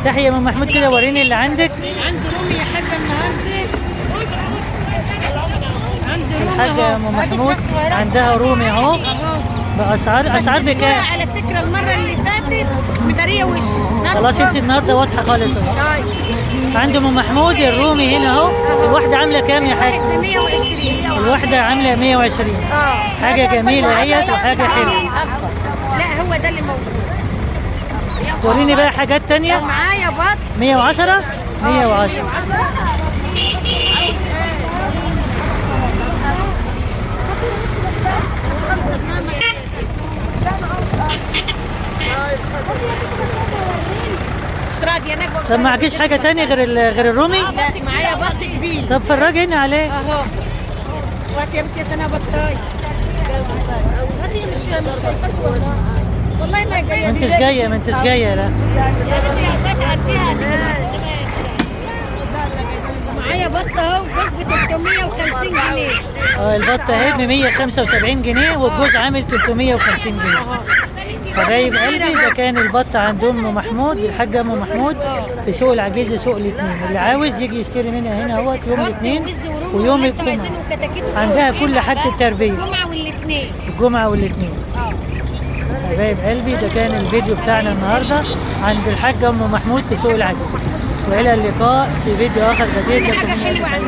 افتحي يا ام محمود كده، وريني اللي عندك. عندي رومي يا حاجه النهارده. عندي رومي الحاجه يا ام محمود عندها رومي اهو باسعار بكام؟ على فكره المره اللي فاتت مداريه وش. خلاص انت النهارده واضحه خالص اهو. طيب عند ام محمود الرومي هنا اهو. الواحده عامله كام يا حاج؟ 120. الواحده عامله 120. حاجه جميله اهيت وحاجه حلوه. لا هو ده اللي موجود. وريني بقى حاجات تانية. معايا بط 110. 110. طب معكيش حاجة تانية غير الرومي؟ لا معايا بط كبير. طب فرجيني عليه. اهو وقت يمكن انا بطاي. هذه مش شايفاك والله ما جايه. ما انتش جايه لا. معايا بط اهو جوز ب 350 جنيه. البط اهي ب 175 جنيه والجوز عامل 350 جنيه. حبايب قلبي ده كان البط عند ام محمود، الحاجه ام محمود في سوق العجيزه، سوق الاثنين. اللي عاوز يجي يشتري منها هنا اهوت يوم الاثنين ويوم الجمعه. عندها كل حاجه التربيه الجمعه والاثنين. حبايب قلبي ده كان الفيديو بتاعنا النهارده عند الحاجه ام محمود في سوق العجيزه. والى اللقاء في فيديو اخر جديد لكم. الى اللقاء.